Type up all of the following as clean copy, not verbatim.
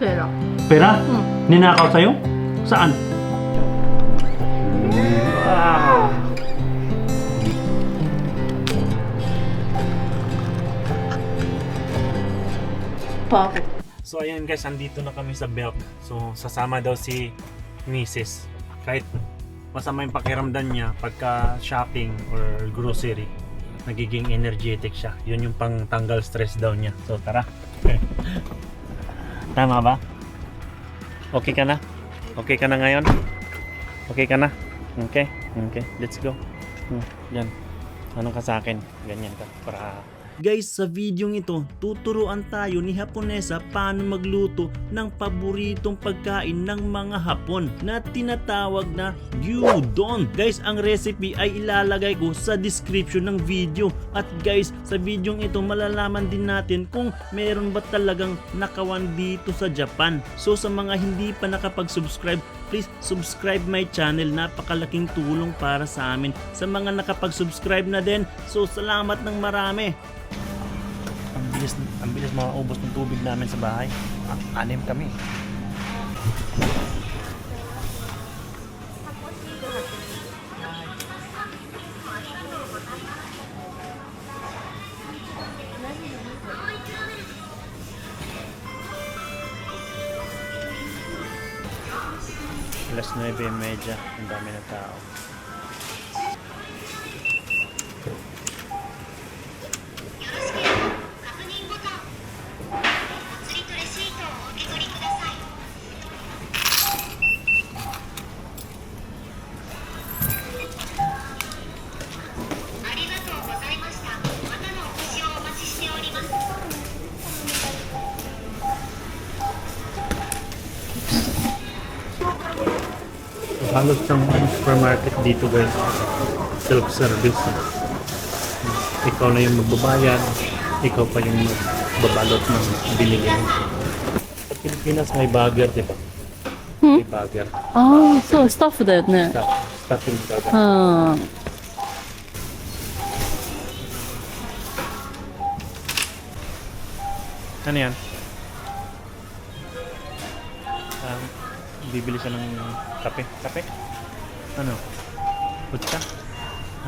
Pera. Pera? Hmm. Ninakaw sa'yo? Saan? Wow. Bakit? So ayan guys, andito na kami sa Belk. So sasama daw si Mrs. Kahit masama yung pakiramdam niya pagka shopping or grocery, nagiging energetic siya. Yun yung pang tanggal stress daw niya. So tara. Tama ba? Okay ka na? Okay ka na ngayon? Okay ka na? Okay? Okay. Let's go. Yan. Anong ka sa akin? Ganyan ka. Para... Guys, sa videong ito, tuturuan tayo ni Haponesa paano magluto ng paboritong pagkain ng mga Hapon na tinatawag na gyudon. Guys, ang recipe ay ilalagay ko sa description ng video. At guys, sa videong ito malalaman din natin kung meron ba talagang nakawan dito sa Japan. So sa mga hindi pa nakapag-subscribe, please subscribe my channel. Napakalaking tulong para sa amin. Sa mga nakapag-subscribe na din, so salamat ng marami. Ang bilis maubos ng tubig namin sa bahay. Anim kami. Alas 9:30, ang dami na tao. Halos siyang supermarket dito guys. Self-service. Ikaw na yung magbabayad. Ikaw pa yung magbabalot ng binili mo. Sa Pilipinas may bagger, di ba? May bagger. ああ、そう、スタッフだよね。 Stuffing bagger. うん。 Ano yan? Bibili siya ng kape. Kape? Ano? Kutsa?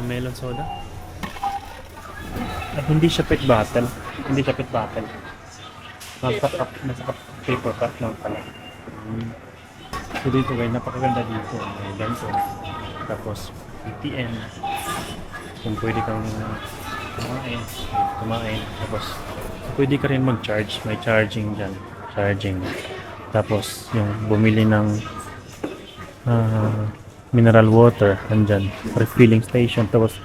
Melon soda? Hindi siya pet bottle. Hindi siya pet bottle. Nasa paper cup lang pala. So dito guys, napakaganda dito. May ganito. Tapos ATM. Kung pwede kang kumain. Tapos pwede ka rin mag-charge. May charging dyan. Charging. Tapos yung bumili ng mineral water andyan, refilling station. Tapos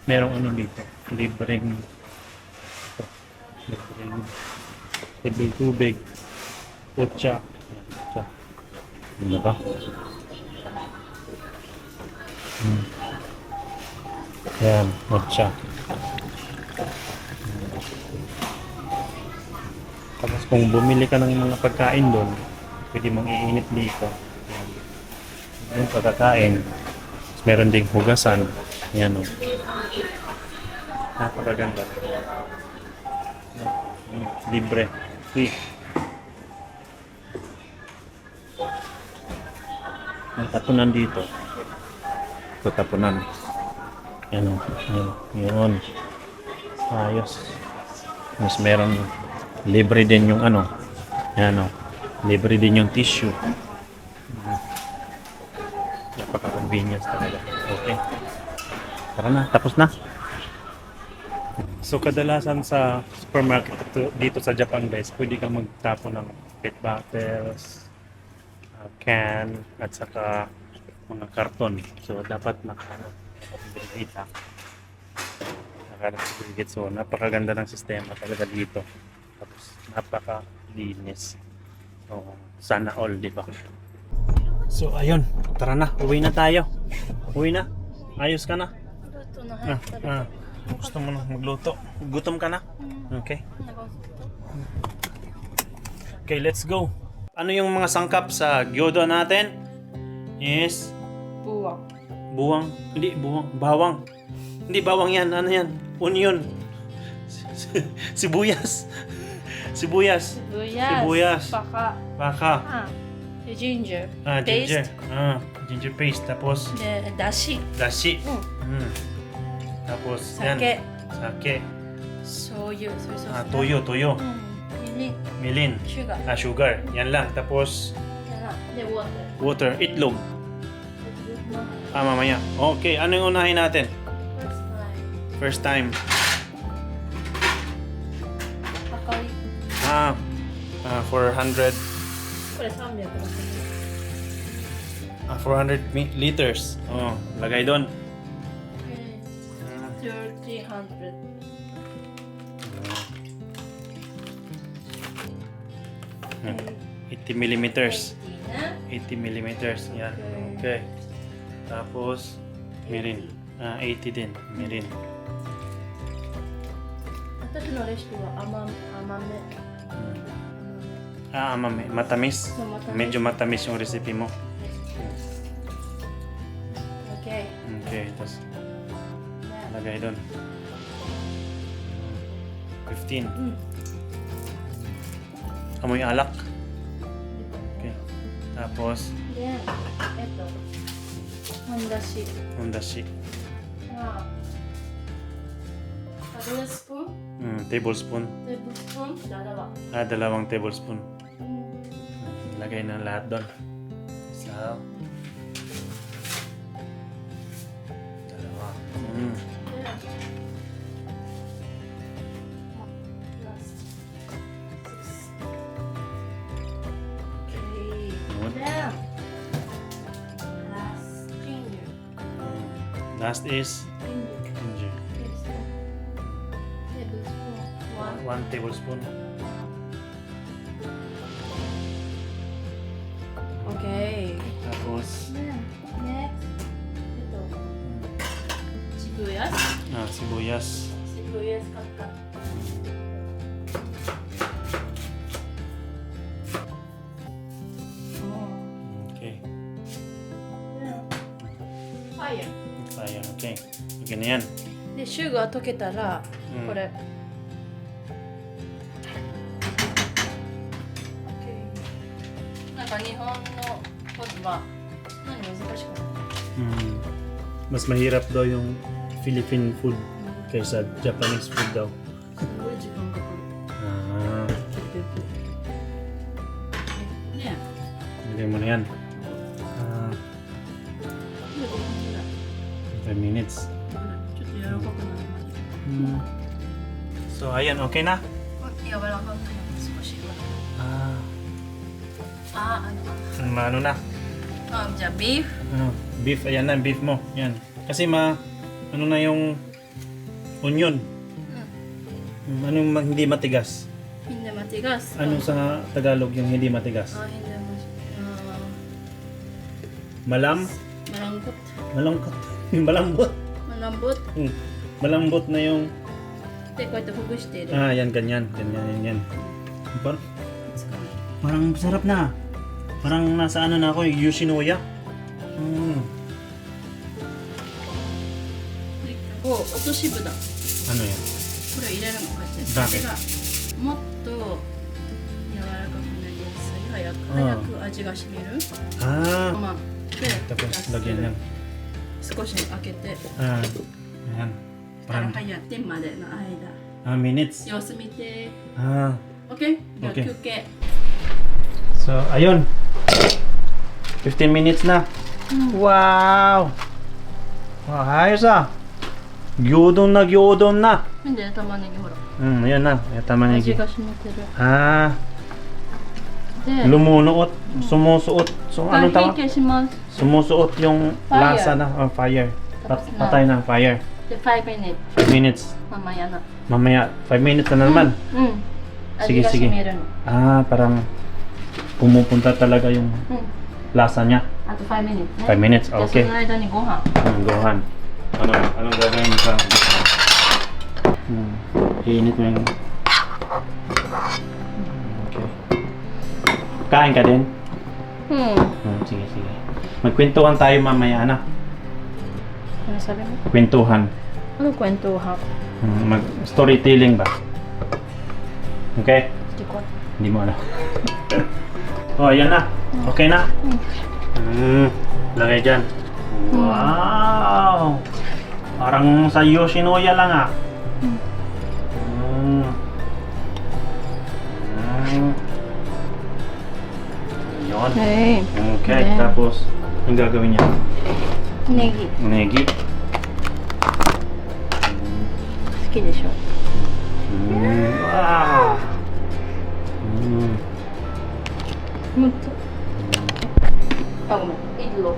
merong ano dito, libreng tubig, kutsa. Ano ba? Yan, kutsa. Tapos kung bumili ka ng mga pagkain doon, pwede mong iinit dito. Yung pagkakain. Tapos meron ding hugasan. Yan o. Napakaganda. Libre. Free. May tapunan dito. Ito tapunan. Yan o. Yun. Ayos. Mas meron libre din yung ano. Yan o. Libre din yung tissue. Napaka-convenience talaga. Okay. Tara na. Tapos na. So kadalasan sa supermarket dito sa Japan guys, pwede kang magtapon ng pet bottles, can, at saka mga karton. So dapat naka-segregate ha. Naka-segregate. So napakaganda ng sistema talaga dito. Tapos napaka-linis. So, sana all, di ba? So, ayun. Tara na. Uwi na tayo. Uwi na. Ayos ka na. Gusto mo na magluto? Gutom ka na? Okay. Okay, let's go. Ano yung mga sangkap sa gyudon natin? Yes. Buwang. Buwang. Hindi, buwang. Bawang. Hindi, bawang yan. Ano yan? Onion. Sibuyas. Sibuyas. Sibuyas. Baka. Baka. Ginger. Ginger. Paste. Ginger paste. Tapos, Dashi. dashi. Tapos, yan. Sake. Sake. Soyu. Soy sauce. Toyo, toyo. Milin. Milin. Sugar. Sugar. Yan lang. Tapos, De water. water. Itlog. Mamaya. Okay, ano yung unahin natin? First time. First time. Akari. 400 これ300 400 liters. Lagay doon. 300. 80 millimeters. 80 na. 80 millimeters. Yan. Okay. Tapos, mirin. 80 din. Mirin. 私のレシピは甘め。 Amame. Matamis. So, matamis. Medyo matamis yung recipe mo. Okay. Okay. Tapos, lagay doon. 15. Amoy alak. Okay. Tapos, Then, 本だし。 ang dashi. tablespoon. Tablespoon. Tablespoon. Dalawa. 2 tablespoon. Lagay na lahat doon. Isa. 2. Last. 6. Okay. Okay. Good. Then, last ginger. Last is Ginger. ginger. Tablespoon. 1 tablespoon. Okay. Tapos, Then, next. Ito. Sibuyas. sibuyas. Sibuyas cut. Okay. Fire. Sayang. Okay. Okay na yan. で、シュガー溶けたら、うんこれ。なんか日本のことは何難しくない Mas mahirap daw yung Philippine food kaysa Japanese food daw. すごい時間かかる。ね Hindi mo na yan. で、5分ぐらい。 5 minutes. ちょっと柔らかくなるまで。 So, ayan. Okay na? 柔らかくなる少し。Ano na?じゃあ、ビーフ。 Beef. Ayan na. Beef mo. Yan. Kasi ano na yung onion. Anong hindi matigas? Hindi matigas. Ano sa Tagalog yung hindi matigas? Hindi Malam? malambot. Malangkot. Malambot. Malambot. Malambot na yung... で、こうやってほぐしている。 Yan. Ganyan. Yan. Parang, 使わない parang sarap na. Parang nasa ano na ako, Yoshinoya. お、落としぶだ。 Ano yan? これを入れるのこうやって。だけ味がもっと柔らかくなりやすい。早く味が染みる。 Ah, まあ、で、 tapos lagyan yan. 少し開けて。 Ayan. から Parang 早ってまでの間。 minutes. 様子見て。 Okay. OK? じゃあ Okay. 休憩。 So, ayun. 15 minutes na. Wow! Ayos ah. Gyudon na. なんで玉ねぎほら。 Ayan na. Tama na 味 yung... が染みてる。 で、 Lumunuot. Sumusuot. So, anong 火 tawag? 消します。 Sumusuot yung Fire. lasa na. Fire. Tapos na. Patay na. Fire. で、5 minutes。 5 minutes. mamaya na. Mamaya. 5 minutes na naman. うん。 Sige, 味が sige. 染みるの。 Parang pumupunta talaga yung うん。 lasa niya. あと5 minutes ね。 5 minutes. じゃあ Okay. その間にご飯。 Gohan. Anong gagawin mo sa iinit mo yung... Okay. Kain ka din? うん。 Sige. Magkwentuhan tayo mamaya na. Ano sabi mo? Kwentuhan. Ano kwentuhan? Mag-storytelling ba? Okay? で、Hindi mo alam. Oh, ayan na. Okay na? Lagay dyan. Wow! Parang sa Yoshinoya lang ah. Yun. Okay. Okay, Ayan. tapos ang gagawin niya? Negi. Negi. 好きでしょ Wow! もっとあ、ごめんいいよ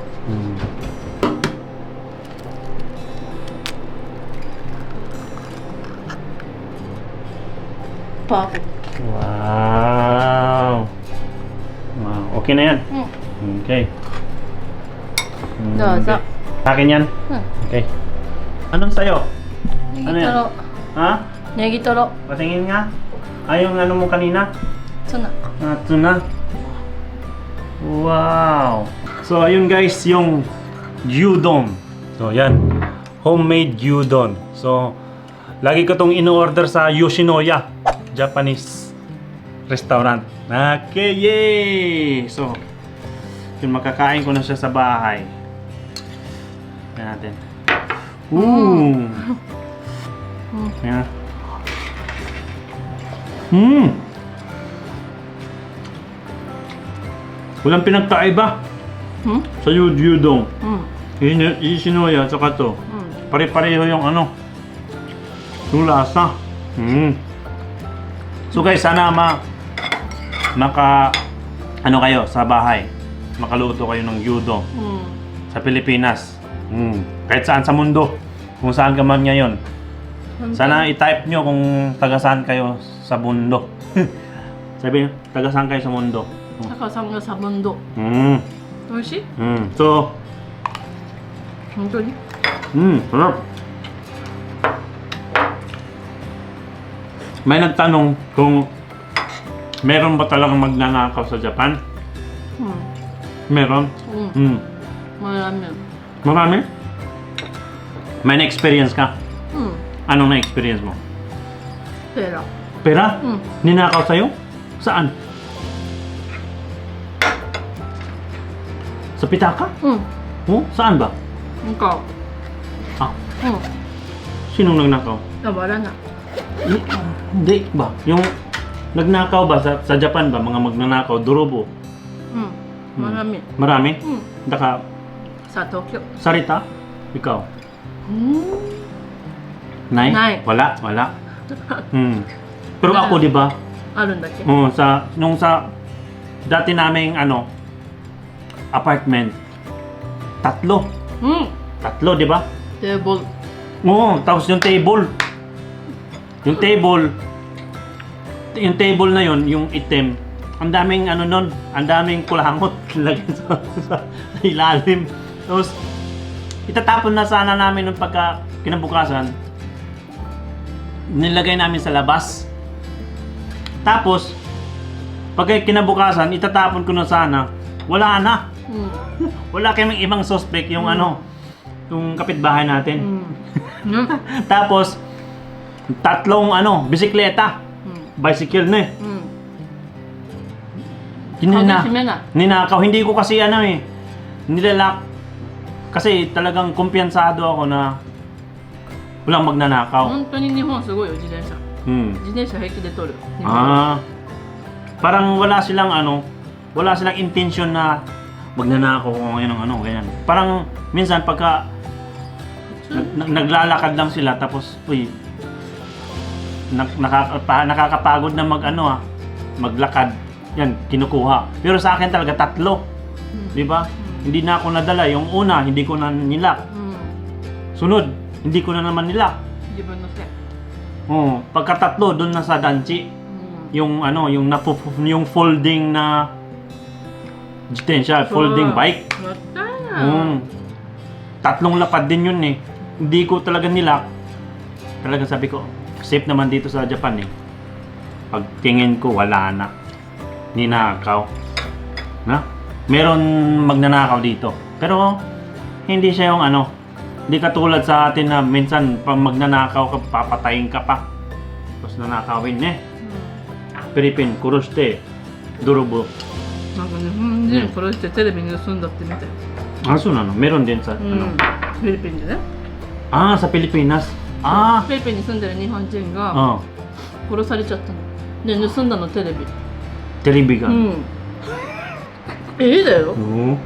Perfect. Wow! Wow, okay na yan. Okay. Dozo. Okay. Sa akin yan? Okay. Anong sayo? Ano yan? Negitaro. Ha? Negitaro. Patingin nga. Yung ano mo kanina? Tsuna. Tuna. Wow! So, ayun guys, yung gyudon. So, yan. Homemade gyudon. So, lagi ko tong in-order sa Yoshinoya, Japanese restaurant. Okay, yay! So, yun, makakain ko na siya sa bahay. Yan natin. Ooh! Yan. Walang pinagkaiba sa gyudon. Yoshinoya, saka to. Pare-pareho yung ano. Yung lasa. So guys, sana ano kayo sa bahay. Makaluto kayo ng gyudon sa Pilipinas. Kahit saan sa mundo. Kung saan ka man ngayon. Sana i-type nyo kung taga saan kayo sa mundo. Sabi nyo, taga saan kayo sa mundo. Takasanga sa mundo. Oishi? So, 本当に sarap. May nagtanong kung meron ba talagang magnanakaw sa Japan? Meron? Marami. Marami? May na-experience ka? Anong na-experience mo? Pera. Pera? Ninakaw sa'yo? Saan? Sa pitaka? Oh, saan ba? Ikaw. Ah, sinong nagnakaw? Wala na. Hindi ba? Yung nagnakaw ba sa Japan ba? Mga magnanakaw, durobo? Marami. Marami? Daka, Sa Tokyo. Sarita? Ikaw? Nay? Nay. Wala? Pero ako, di ba? あるんだっけ Nung sa dati naming apartment, tatlo, di ba? Table. Oo, tapos yung table. Yung table na yon, yung item, ang daming nun, ang daming kulangot lagyan sa ilalim. Tapos, itatapon na sana namin nung pagka kinabukasan, nilagay namin sa labas. Tapos, pagka kinabukasan, itatapon ko na sana, wala na. Wala kaming ibang suspect yung yung kapitbahay natin. Tapos, tatlong bisikleta. Bicycle na eh. Ninakaw. Hindi ko kasi nilalak. Kasi talagang kumpiyansado ako na walang magnanakaw. 本当に日本すごいよ自転車。自転車平気で取る。 Parang wala silang intention na magnanakaw ko ngayon ng ganyan. Parang minsan pagka naglalakad lang sila tapos nakakapagod na maglakad. Yan, kinukuha. Pero sa akin talaga tatlo. 'Di ba? Hindi na ako nadala. Yung una, hindi ko na nilak. Sunod, hindi ko na naman nilak. 自分のせい。 Pagkatatlo doon na sa danchi. Yung yung folding na jitensya, folding bike. やったー。 Tatlong lapad din yun eh. Hindi ko talaga nilak. Talaga sabi ko, safe naman dito sa Japan eh. Pagtingin ko, wala na. Ninakaw. Na? Meron magnanakaw dito. Pero, hindi siya yung hindi katulad sa atin na minsan pag magnanakaw ka, papatayin ka pa. Tapos nanakawin eh. フィリピン殺して泥棒。なんか日本人殺してテレビ盗んだって見たよ。あ、そうなの。メロンdin sa う ano. ん。フィリピンでね。 Ah, sa Pilipinas. Ah. フィリピンに住んでる日本人が Oh, 殺されちゃったの。で盗んだのテレビ。 television. うん。ええだよ。 Oo.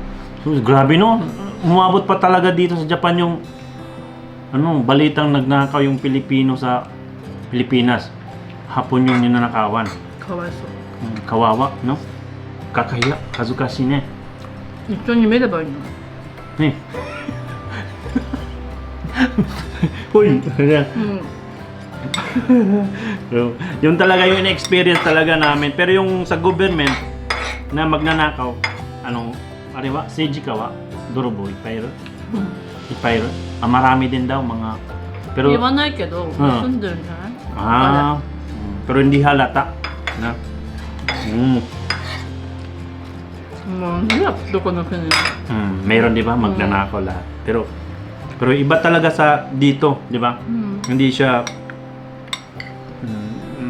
So, grabe no. Umabot pa talaga dito sa Japan yung ano, balitang nagnakaw yung Pilipino sa Pilipinas. Hapon yung ninanakawan. かわいそう。 Kawawa, no? Kakahiya, hazukashi ne. 一緒に見ればいいの。 Eh. Uy, ayan. うん。 So, yun talaga yung experience talaga namin. Pero yung sa government na magnanakaw, anong, ariwa, seiji ka wa, dorobo, ipayro. Ipayro. Marami din daw mga, pero, 言わないけど、盗んでるんじゃない？ pero hindi halata. Na? Mo hirap do ko no kanya. Meron di ba magnanakaw lahat. Pero iba talaga sa dito, di ba? Hindi siya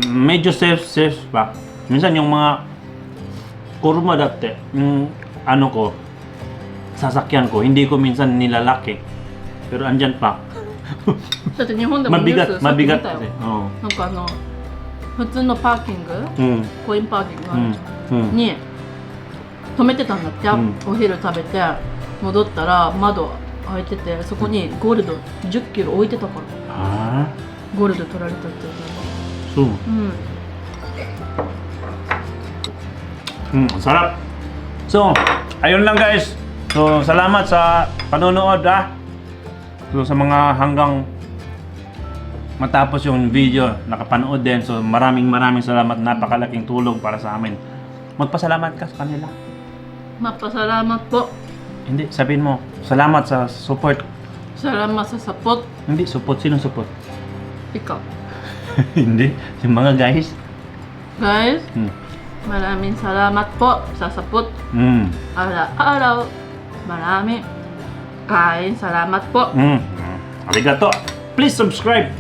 medyo safe pa. Minsan yung mga kurma dati, yung ano ko, sasakyan ko, hindi ko minsan nilalaki. Pero andyan pa. だって日本でもニュース mabigat, さっき見 mabigat たよ kasi. Oo. なんか普通のパーキング、 コインパーキングあるじゃん、に止めてたんだって、お昼食べて戻ったら窓開いてて、そこにゴールド10キロ置いてたから、 Ah, ゴールド取られたって言っ so. たの。 Sarap. So, ayun lang guys. So, salamat sa panonood So, sa mga hanggang matapos yung video, nakapanood din. So, maraming salamat. Napakalaking tulong para sa amin. Magpasalamat ka sa kanila. Mapasalamat po. Hindi, sabihin mo, salamat sa support. Salamat sa support. Hindi, support. Sino support? Ikaw. Hindi, yung mga guys. Guys, maraming salamat po sa support. Araw-araw, maraming kain salamat po. Arigato. Please subscribe.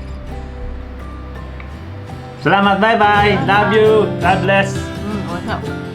Salamat, bye-bye. Love you. God bless. おいしい。